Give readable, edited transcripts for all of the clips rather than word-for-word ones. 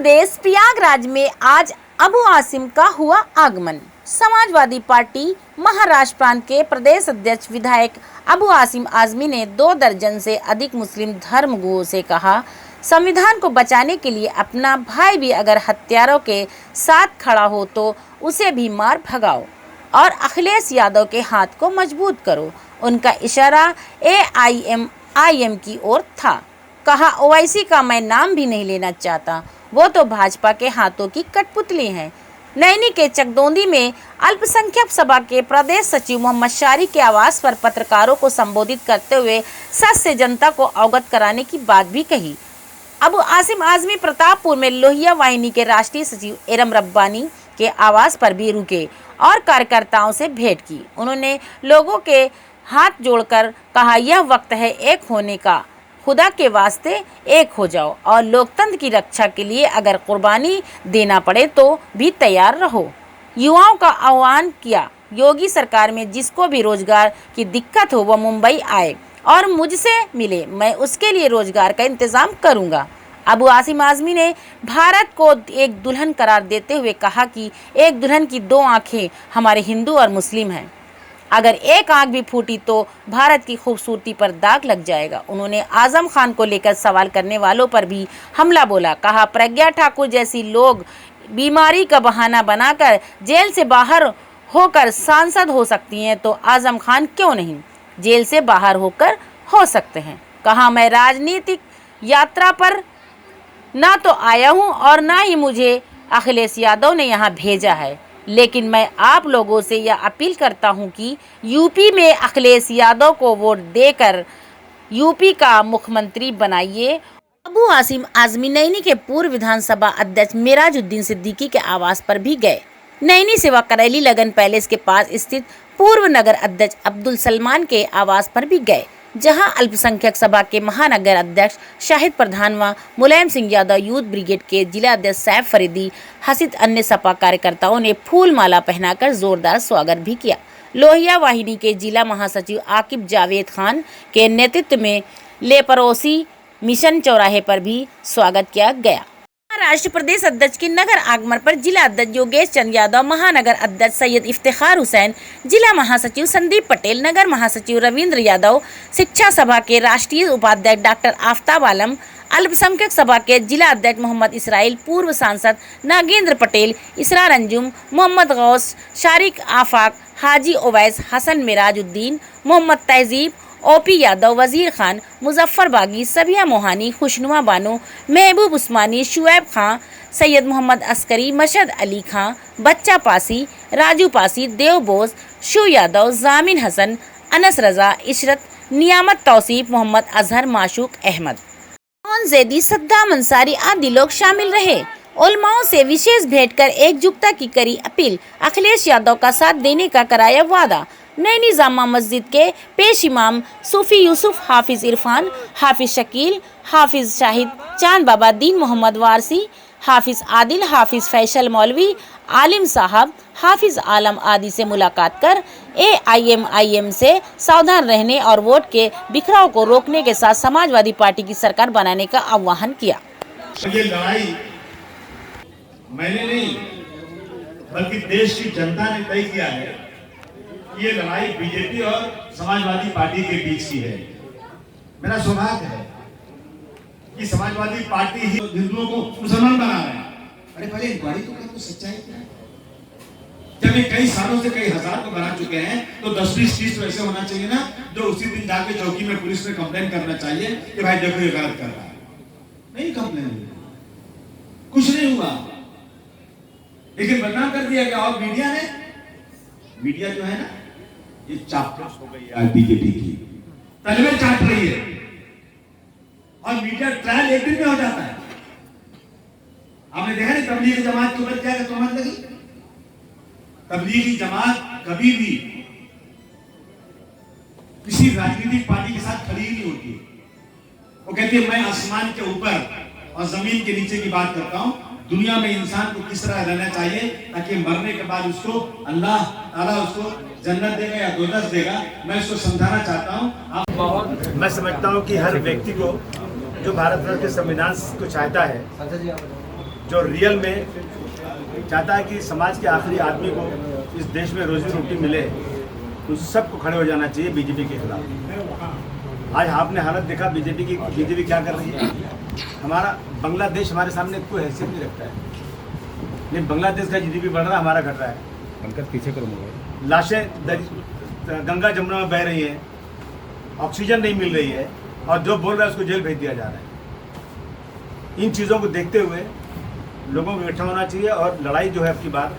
प्रदेश प्रयागराज में आज अबू आसिम का हुआ आगमन। समाजवादी पार्टी महाराष्ट्र प्रांत के प्रदेश अध्यक्ष विधायक अबू आसिम आजमी ने 2 दर्जन से अधिक मुस्लिम धर्मगुरुओं से कहा, संविधान को बचाने के लिए अपना भाई भी अगर हत्यारों के साथ खड़ा हो तो उसे भी मार भगाओ और अखिलेश यादव के हाथ को मजबूत करो। उनका इशारा AIMIM की ओर था। कहा, ओवैसी का मैं नाम भी नहीं लेना चाहता, वो तो भाजपा के हाथों की कठपुतली हैं। नैनी के चकदोंदी में अल्पसंख्यक सभा के प्रदेश सचिव मोहम्मद शारी के आवास पर पत्रकारों को संबोधित करते हुए सच से जनता को अवगत कराने की बात भी कही। अबू आसिम आजमी प्रतापपुर में लोहिया वाहिनी के राष्ट्रीय सचिव एरम रब्बानी के आवास पर भी रुके और कार्यकर्ताओं से भेंट की। उन्होंने लोगों के हाथ जोड़कर कहा, यह वक्त है एक होने का, खुदा के वास्ते एक हो जाओ और लोकतंत्र की रक्षा के लिए अगर कुर्बानी देना पड़े तो भी तैयार रहो। युवाओं का आह्वान किया, योगी सरकार में जिसको भी रोजगार की दिक्कत हो वह मुंबई आए और मुझसे मिले, मैं उसके लिए रोजगार का इंतजाम करूंगा। अबू आसिम आजमी ने भारत को एक दुल्हन करार देते हुए कहा कि एक दुल्हन की 2 आंखें हमारे हिंदू और मुस्लिम हैं, अगर एक आंख भी फूटी तो भारत की खूबसूरती पर दाग लग जाएगा। उन्होंने आजम खान को लेकर सवाल करने वालों पर भी हमला बोला। कहा, प्रज्ञा ठाकुर जैसी लोग बीमारी का बहाना बनाकर जेल से बाहर होकर सांसद हो सकती हैं तो आजम खान क्यों नहीं जेल से बाहर होकर हो सकते हैं। कहा, मैं राजनीतिक यात्रा पर ना तो आया हूं और ना ही मुझे अखिलेश यादव ने यहाँ भेजा है, लेकिन मैं आप लोगों से यह अपील करता हूं कि यूपी में अखिलेश यादव को वोट देकर यूपी का मुख्यमंत्री बनाइए। अबू आसिम आजमी नैनी के पूर्व विधानसभा अध्यक्ष मेराजुद्दीन सिद्दीकी के आवास पर भी गए। नैनी से वह करेली लगन पैलेस के पास स्थित पूर्व नगर अध्यक्ष अब्दुल सलमान के आवास पर भी गए, जहां अल्पसंख्यक सभा के महानगर अध्यक्ष शाहिद प्रधान व मुलायम सिंह यादव यूथ ब्रिगेड के जिला अध्यक्ष सैफ फरीदी हसीद अन्य सपा कार्यकर्ताओं ने फूल माला पहनाकर जोरदार स्वागत भी किया। लोहिया वाहिनी के जिला महासचिव आकिब जावेद खान के नेतृत्व में लेपरोसी मिशन चौराहे पर भी स्वागत किया गया। महाराष्ट्र प्रदेश अध्यक्ष के नगर आगमन पर जिला अध्यक्ष योगेश चंद्र यादव, महानगर अध्यक्ष सैयद इफ्तिखार हुसैन, जिला महासचिव संदीप पटेल, नगर महासचिव रविंद्र यादव, शिक्षा सभा के राष्ट्रीय उपाध्यक्ष डॉक्टर आफ्ताब आलम, अल्पसंख्यक सभा के जिला अध्यक्ष मोहम्मद इसराइल, पूर्व सांसद नागेंद्र पटेल, इसरार अंजुम, मोहम्मद गौस, शारिक आफाक, हाजी ओवैस, हसन मिराजुद्दीन, मोहम्मद तहजीब, OP यादव, वजीर खान, मुजफ्फर बागी, सबिया मोहानी, खुशनुमा बानो, महबूब उस्मानी, शुएब खां, सैयद मोहम्मद अस्करी, मशद अली खां, बच्चा पासी, राजू पासी, देव बोस, शू यादव, जामिन हसन, अनस रजा, इशरत, नियामत तौसीफ, मोहम्मद अजहर, माशूक अहमद, जैदी, सद्दाम अंसारी आदि लोग शामिल रहे। उलमाओं से विशेष भेंट कर एकजुटता की करी अपील, अखिलेश यादव का साथ देने का कराया वादा। नैनी जामा मस्जिद के पेश इमाम सूफी यूसुफ, हाफिज इरफान, हाफिज शकील, हाफिज शाहिद, चांद बाबा, दीन मोहम्मद वारसी, हाफिज आदिल, हाफिज फैसल मौलवी, आलिम साहब, हाफिज आलम आदि से मुलाकात कर AIMIM से सावधान रहने और वोट के बिखराव को रोकने के साथ समाजवादी पार्टी की सरकार बनाने का आह्वान किया। ये लड़ाई मैंने नहीं बल्कि देश की जनता ने तय किया है। ये लड़ाई बीजेपी और समाजवादी पार्टी के बीच की है। मेरा सौभाग्य है कि समाजवादी पार्टी ही हिंदुओं को मुसलमान बना रहे हैं। अरे पहले इंक्वायरी तो करो, सच्चाई क्या है। जब ये कई सालों से कई हजार को बना चुके हैं तो 10-20-30 तो ऐसे होना चाहिए ना जो उसी दिन जाके चौकी में पुलिस में कंप्लेन करना चाहिए कि भाई देखो ये गलत कर रहा है। नहीं कंप्लेन हुआ, कुछ नहीं हुआ, लेकिन बदनाम कर दिया गया। और मीडिया जो है ना ये चापलूस हो गई है बीजेपी की, तलवे चाट रही है और मीडिया ट्रायल एक दिन में हो जाता है। आपने देखा नहीं तबलीगी जमात के ऊपर क्या तोहमत लगी। तबलीगी जमात कभी भी किसी राजनीतिक पार्टी के साथ खड़ी नहीं होती। वो कहती है मैं आसमान के ऊपर और जमीन के नीचे की बात करता हूं, दुनिया में इंसान को किस तरह रहना चाहिए ताकि मरने के बाद उसको अल्लाह ताला उसको जन्नत देगा या दोजख देगा। मैं इसको समझाना चाहता हूँ। मैं समझता हूँ कि हर व्यक्ति को जो भारत के संविधान को चाहता है, जो रियल में चाहता है कि समाज के आखिरी आदमी को इस देश में रोजी रोटी मिले, तो सबको खड़े हो जाना चाहिए बीजेपी के खिलाफ। आज आपने हालत देखा बीजेपी क्या कर रही है। हमारा बांग्लादेश हमारे सामने कोई हैसियत नहीं रखता है, नहीं बांग्लादेश का जीडीपी बढ़ रहा है, हमारा घट रहा है। पीछे करो मोबाइल। लाशें गंगा जमुना में बह रही हैं, ऑक्सीजन नहीं मिल रही है, और जो बोल रहा है उसको जेल भेज दिया जा रहा है। इन चीज़ों को देखते हुए लोगों को इकट्ठा होना चाहिए, और लड़ाई जो है आपकी बात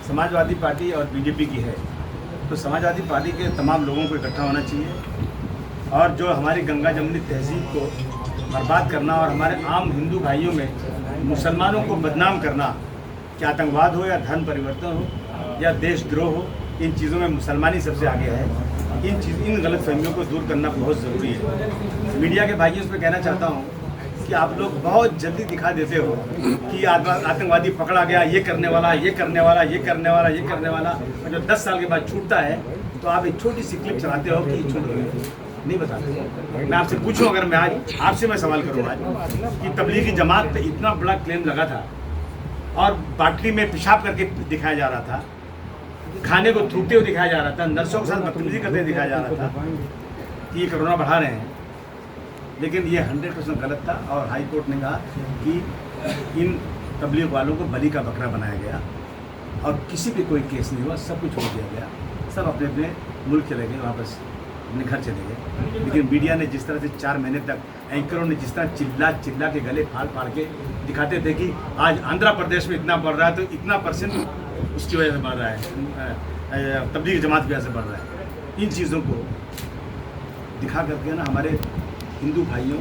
समाजवादी पार्टी और बीजेपी की है, तो समाजवादी पार्टी के तमाम लोगों को इकट्ठा होना चाहिए, और जो हमारी गंगा जमुनी तहजीब को बर्बाद करना और हमारे आम हिंदू भाइयों में मुसलमानों को बदनाम करना, कि आतंकवाद हो या धर्म परिवर्तन हो या देशद्रोह हो, इन चीज़ों में मुसलमानी सबसे आगे है। इन गलतफहमियों को दूर करना बहुत ज़रूरी है। मीडिया के भाइयों से मैं कहना चाहता हूँ कि आप लोग बहुत जल्दी दिखा देते हो कि आतंकवादी पकड़ा गया, ये करने वाला, ये करने वाला, ये करने वाला, ये करने वाला, और जो 10 साल के बाद छूटता है तो आप एक छोटी सी क्लिप चलाते हो कि छूट गई, नहीं बताते। मैं आपसे पूछूं, अगर मैं आज आपसे मैं सवाल करूँ आज कि तबलीगी जमात पे इतना बड़ा क्लेम लगा था और बाटली में पेशाब करके दिखाया जा रहा था, खाने को थूकते हुए दिखाया जा रहा था, नर्सों के साथ बदतमीजी करते हुए दिखाया जा रहा था कि ये कोरोना बढ़ा रहे हैं, लेकिन ये 100% गलत था। और हाई कोर्ट ने कहा कि इन तबलीग वालों को बलि का बकरा बनाया गया और किसी पे कोई केस नहीं हुआ, सब कुछ छोड़ दिया गया, सब अपने अपने मुल्क चले गए, वापस अपने घर चले गए। लेकिन मीडिया ने जिस तरह से 4 महीने तक एंकरों ने जिस तरह चिल्ला के गले फाड़ के दिखाते थे कि आज आंध्र प्रदेश में इतना बढ़ रहा है, तो इतना % उसकी वजह से बढ़ रहा है, तबलीगी जमात की वजह से बढ़ रहा है। इन चीज़ों को दिखा करके ना हमारे हिंदू भाइयों,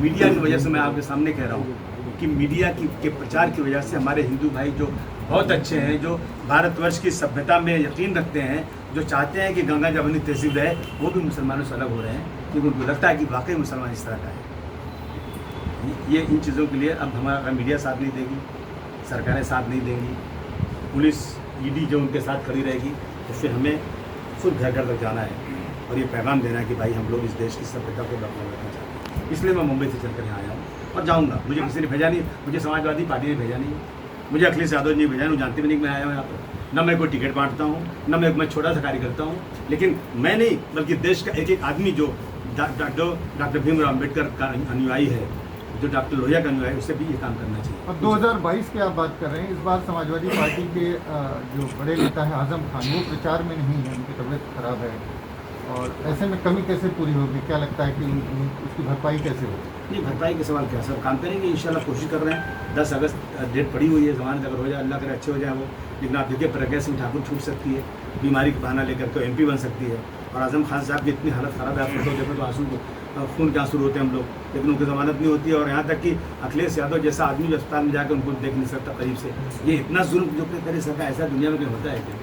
मीडिया की वजह से मैं आपके सामने कह रहा हूँ कि मीडिया के प्रचार की वजह से हमारे हिंदू भाई जो बहुत अच्छे हैं, जो भारतवर्ष की सभ्यता में यकीन रखते हैं, जो चाहते हैं कि गंगा जमुनी तहजीब रहे, वो भी मुसलमानों से अलग हो रहे हैं, क्योंकि उनको लगता है कि वाकई मुसलमान इस तरह का है। ये इन चीज़ों के लिए अब हमारा मीडिया साथ नहीं देगी, सरकारें साथ नहीं देंगी, पुलिस ईडी जो उनके साथ खड़ी रहेगी, तो फिर हमें खुद घर घर तक जाना है और ये पैगाम देना है कि भाई हम लोग इस देश की सभ्यता को बरकरार रखना चाहते हैं। इसलिए मैं मुंबई से चलकर यहाँ आया हूँ और जाऊँगा। मुझे किसी ने भेजा नहीं, मुझे समाजवादी पार्टी ने भेजा नहीं, मुझे अखिलेश यादव जी ने भेजा नहीं, जानते भी नहीं कि मैं आया हूँ यहाँ पर। न मैं कोई टिकट बांटता हूँ, न मैं छोटा सा कार्य करता हूँ, लेकिन मैं नहीं बल्कि देश का एक एक आदमी जो डॉक्टर भीमराव अम्बेडकर का अनुयायी है, जो डॉक्टर लोहिया का अनुयायी है, उससे भी ये काम करना चाहिए। और 2022 की आप बात कर रहे हैं, इस बार समाजवादी पार्टी के जो बड़े नेता हैं आजम खान, वो प्रचार में नहीं है, उनकी तबीयत खराब है, और ऐसे में कमी कैसे पूरी होगी? क्या लगता है कि उसकी भरपाई कैसे होगी? नहीं, भरपाई के सवाल क्या, सब काम करेंगे इंशाल्लाह, कोशिश कर रहे हैं। 10 अगस्त डेट पड़ी हुई है, जमानत अगर हो जाए, अल्लाह करे अच्छे हो जाए वो। लेकिन आप देखिए प्रज्ञा सिंह ठाकुर छूट सकती है, बीमारी का बहाना लेकर तो MP बन सकती है, और आजम खान साहब की इतनी हालत ख़राब है, आप फोटो देखो तो आंसू खून के आंसू रोते हैं हम लोग, लेकिन उनकी जमानत नहीं होती है। और यहाँ तक कि अखिलेश यादव जैसा आदमी भी अस्पताल में जाकर उनको देख नहीं सकता करीब से। ये इतना जुल्म जो करे सकता, ऐसा दुनिया में कहीं होता है क्या?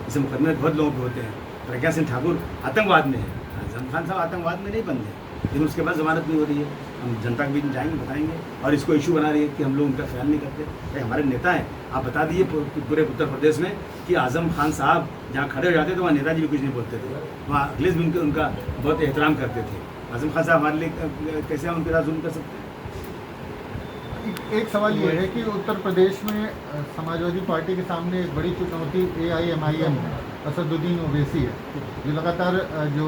इसे मुकदमे बहुत लोगों के होते हैं। प्रज्ञा सिंह ठाकुर आतंकवाद में है, आजम खान साहब आतंकवाद में नहीं बंदे, लेकिन उसके बाद जमानत नहीं हो रही है। हम जनता के बीच जाएंगे, बताएंगे, और इसको इशू बना रही है कि हम लोग उनका ख्याल नहीं करते। भाई हमारे नेता हैं, आप बता दीजिए पूरे उत्तर प्रदेश में कि आजम खान साहब जहाँ खड़े हो जाते थे वहाँ नेताजी भी कुछ नहीं बोलते थे, वहाँ अखिलेश भी उनका बहुत एहतराम करते थे। आजम खान साहब हमारे लिए कैसे हम उनके साथ जुल्म कर सकते हैं? एक सवाल ये है कि उत्तर प्रदेश में समाजवादी पार्टी के सामने एक बड़ी चुनौती AIMIM असदुद्दीन ओवैसी है, जो लगातार जो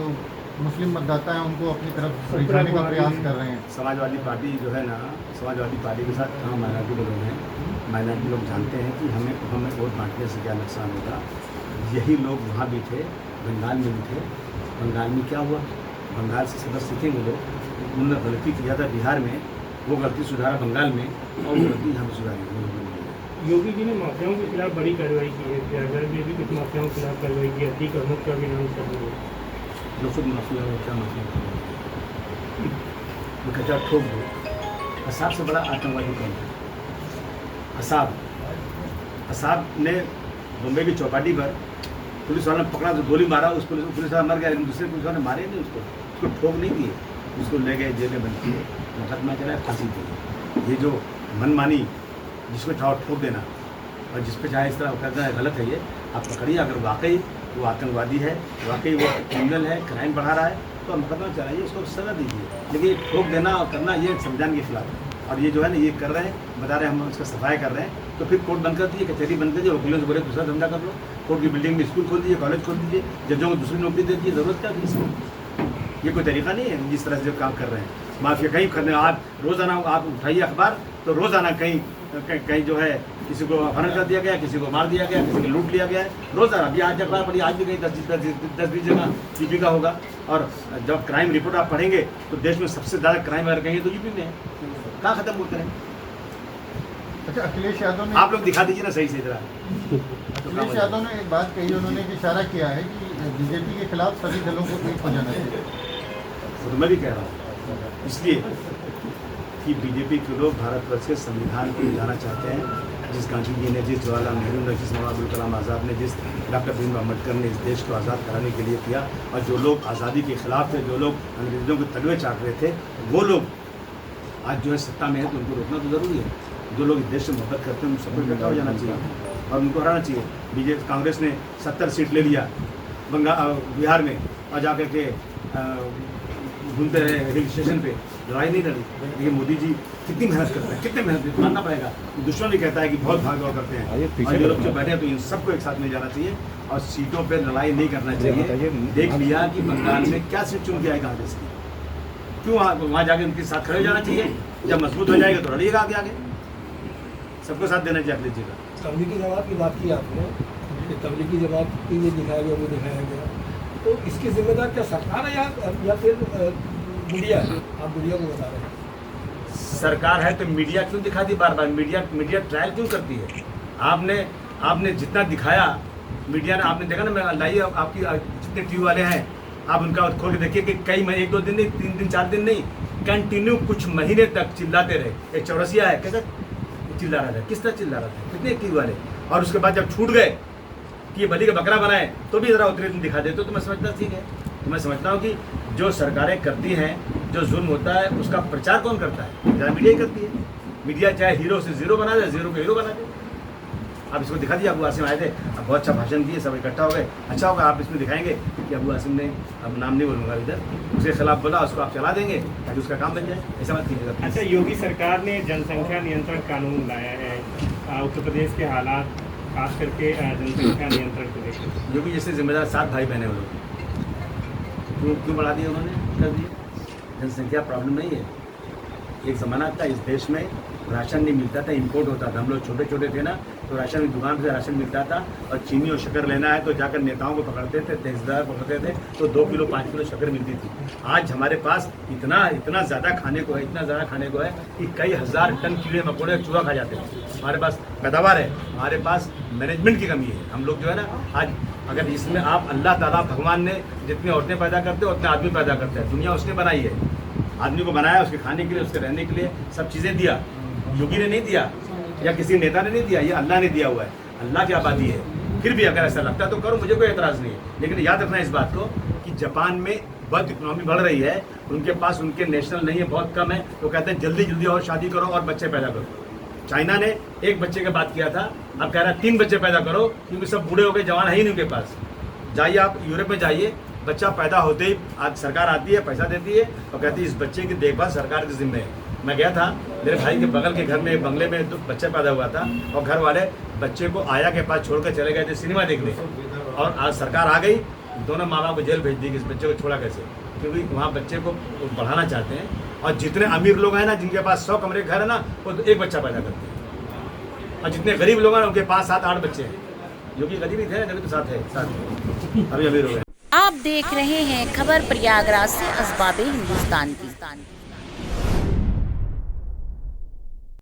मुस्लिम मतदाता हैं उनको अपनी तरफ रिझाने का प्रयास कर रहे हैं। समाजवादी पार्टी जो है ना, समाजवादी पार्टी के साथ कहाँ माइनॉरिटी लोग हैं, माइनॉरिटी लोग जानते हैं कि हमें वोट बांटने से क्या नुकसान होगा। यही लोग वहाँ भी थे, बंगाल में भी थे। बंगाल में क्या हुआ? बंगाल से सबक सीखेंगे लोग, उन्होंने गलती किया था बिहार में, वो गलती सुधारा बंगाल में, और वो गलती यहाँ पर सुधारी। योगी जी ने माफियाओं के खिलाफ बड़ी कार्रवाई की है, प्रयागराज में भी कुछ माफियाओं के खिलाफ कार्रवाई की है, अतीक अहमद का भी नाम कर रही है। जो खुद माफिया हो, क्या माफिया वो कच्चा ठोक दो। असाब से बड़ा आतंकवादी कौन है? असाब ने बम्बई की चौपाटी पर पुलिस वालों ने पकड़ा तो गोली मारा, उस पुलिस वाला मर गया, लेकिन दूसरे पुलिस वाले ने मारे नहीं उसको ठोक नहीं दिए, उसको ले गए जेल में बंद किए, मुकदमा चला, फांसी दी। ये जो मनमानी जिसको चाहो ठोक देना और जिस पे चाहे इस तरह करना है, गलत है। ये आप पकड़िए, अगर वाकई वो आतंकवादी है, वाकई वो क्रिमिनल है, क्राइम बढ़ा रहा है, तो मुकदमा चलाइए, उसको सजा दीजिए। लेकिन ठोक देना और करना ये संविधान के खिलाफ है। और ये जो है ना ये कर रहे हैं, बता रहे हैं हम उसका सफाई कर रहे हैं, तो फिर कोर्ट बंद कर दीजिए, कचहरी बंद कर दीजिए, वकीलों से बोले दूसरा धंधा कर लो, कोर्ट की बिल्डिंग में स्कूल खोल दीजिए, कॉलेज खोल दीजिए, जजों को दूसरी नौकरी दे दीजिए, ज़रूरत क्या थी इसमें? ये कोई तरीका नहीं है जिस तरह से जो काम कर रहे हैं। माफिया कहीं करने आप रोज़ाना आप उठाइए अखबार तो रोज़ाना कहीं जो है किसी को अपहरण कर दिया गया, किसी को मार दिया गया, किसी को लूट लिया गया है, रोज़ाना। अभी आज अखबार पढ़िए, आज भी कहीं 10-20 जगह यूपी का होगा। और जब क्राइम रिपोर्ट आप पढ़ेंगे तो देश में सबसे ज़्यादा क्राइम अगर कहेंगे तो यूपी में है। कहाँ खत्म होते हैं? अच्छा, अखिलेश यादव ने आप लोग दिखा दीजिए ना सही से जरा। अखिलेश यादव ने एक बात कही, उन्होंने इशारा किया है कि बीजेपी के खिलाफ सभी दलों को एक हो जाना चाहिए। तो मैं भी कह रहा हूँ इसलिए कि बीजेपी के लोग भारतवर्ष के संविधान को जाना चाहते हैं, जिस गांधी जी ने, जिस जवाहरलाल नेहरू ने, जिस मौलाना अबुल कलाम आज़ाद ने, जिस डॉक्टर भीम अम्बेडकर ने इस देश को आज़ाद कराने के लिए किया, और जो लोग आज़ादी के खिलाफ थे, जो लोग अंग्रेज़ों के तलवे चाट रहे थे, वो लोग आज जो है सत्ता में है, तो उनको रोकना तो ज़रूरी है। जो लोग इस देश से मोहब्बत करते हैं उन सबको इकट्ठा हो जाना चाहिए और उनको हराना चाहिए। बीजेपी कांग्रेस ने 70 सीट ले लिया बिहार में, और जाकर के घूमते रहे हिल स्टेशन पे, लड़ाई नहीं लड़ी। लेकिन मोदी जी कितनी मेहनत करते हैं, कितने मेहनत मानना पड़ेगा। दुश्मन भी कहता है कि बहुत भाग दौड़ करते हैं, और ये लोग जो बैठे हैं तो इन सबको एक साथ में जाना चाहिए और सीटों पे लड़ाई नहीं करना चाहिए। देख लिया कि बंगाल में क्या सीट चुन के आए कांग्रेस की, क्यों वहाँ जाके उनके साथ खड़े हो जाना चाहिए। जब मजबूत हो जाएगा तो लड़िएगा आगे आगे, सबको साथ देना चाहिए अखिलेश जी का। तबलीगी जमात की बात की आपने, कि तबलीगी जमात की ये दिखाया गया, वो दिखाया गया, तो इसकी जिम्मेदार क्या सरकार है या फिर मीडिया है? आप मीडिया को बता रहे हैं। सरकार है तो मीडिया क्यों दिखा दी बार बार? मीडिया ट्रायल क्यों करती है? आपने जितना दिखाया मीडिया ने, आपने देखा ना, मैं लाइए आपकी जितने टीवी वाले हैं आप उनका खोल के देखिए कि कई 1-2 दिन नहीं, 3 दिन 4 दिन नहीं, कंटिन्यू कुछ महीने तक चिल्लाते रहे। एक चौरसिया है, कैसे चिल्ला रहा था, किस तरह चिल्ला रहा था, कितने टीवी वाले। और उसके बाद जब छूट गए कि ये बलि का बकरा बनाए तो भी ज़रा उतरे दिन दिखा देते, तो मैं समझता ठीक है। तो मैं समझता हूँ कि जो सरकारें करती हैं, जो जुल्म होता है उसका प्रचार कौन करता है? ज़रा मीडिया ही करती है। मीडिया चाहे हीरो से ज़ीरो बना दे, ज़ीरो को हीरो बना दे। आप इसको दिखा दिए, अबू आसिम आए थे, अब बहुत अच्छा भाषण दिए, सब इकट्ठा हो गए। अच्छा होगा आप इसमें दिखाएंगे कि अबू आसिम ने, अब नाम नहीं बोलूँगा इधर, उसके खिलाफ बोला, उसको आप चला देंगे ताकि उसका काम बन जाए। ऐसा मत कीजिएगा। अच्छा, योगी सरकार ने जनसंख्या नियंत्रण कानून लाया है उत्तर प्रदेश के हालात, खास करके जनसंख्या नियंत्रण को लेकर। योगी जैसे जिम्मेदार 7 भाई बहन हैं वो लोग, क्यों बढ़ा दिए उन्होंने, कर दिए। जनसंख्या प्रॉब्लम नहीं है। एक ज़माना था इस देश में राशन नहीं मिलता था, इंपोर्ट होता था। हम लोग छोटे छोटे थे ना, तो राशन की दुकान से राशन मिलता था, और चीनी और शक्कर लेना है तो जाकर नेताओं को पकड़ते थे, तहसीलदार पकड़ते थे, तो 2 किलो 5 किलो शक्कर मिलती थी। आज हमारे पास इतना ज़्यादा खाने को है, इतना ज़्यादा खाने को है कि कई हज़ार टन कीड़े मकोड़े चूहा खा जाते हैं। हमारे पास पैदावार है, हमारे पास मैनेजमेंट की कमी है। हम लोग जो है ना, आज अगर इसमें आप अल्लाह ताला भगवान ने जितनी औरतें पैदा करते हैं उतने आदमी पैदा करते हैं। दुनिया उसने बनाई है, आदमी को बनाया उसके खाने के लिए, उसके रहने के लिए सब चीज़ें दिया। योगी ने नहीं दिया या किसी नेता ने नहीं दिया, ये अल्लाह ने दिया हुआ है। अल्लाह की आबादी है। फिर भी अगर ऐसा लगता है तो करो, मुझे कोई एतराज़ नहीं है। लेकिन याद रखना इस बात को कि जापान में बहुत इकोनॉमी बढ़ रही है, उनके पास उनके नेशनल नहीं है, बहुत कम है, तो कहते हैं जल्दी जल्दी और शादी करो और बच्चे पैदा करो। चाइना ने 1 बच्चे की बात किया था, अब कह रहा है 3 बच्चे पैदा करो, क्योंकि सब बूढ़े हो गए, जवान है ही नहीं उनके पास। जाइए आप यूरोप में जाइए, बच्चा पैदा होते ही आज सरकार आती है, पैसा देती है और कहती है इस बच्चे की देखभाल सरकार के जिम्मे है। मैं गया था, मेरे भाई के बगल के घर में एक बंगले में 2 बच्चा पैदा हुआ था, और घर वाले बच्चे को आया के पास छोड़कर चले गए थे सिनेमा देखने, और आज सरकार आ गई, दोनों माँ बाप को जेल भेज दी कि इस बच्चे को छोड़ा कैसे, क्योंकि वहाँ बच्चे को बढ़ाना चाहते हैं। और जितने अमीर लोग हैं ना, जिनके पास 100 कमरे घर है ना, वो तो 1 बच्चा पैदा करते हैं, और जितने गरीब लोग हैं उनके पास 7-8 बच्चे हैं। जो कि गरीब ही थे, गरीब तो साथ है, अभी अमीर हो गए। आप देख रहे हैं खबर प्रयागराज से असबाबे हिंदुस्तान की।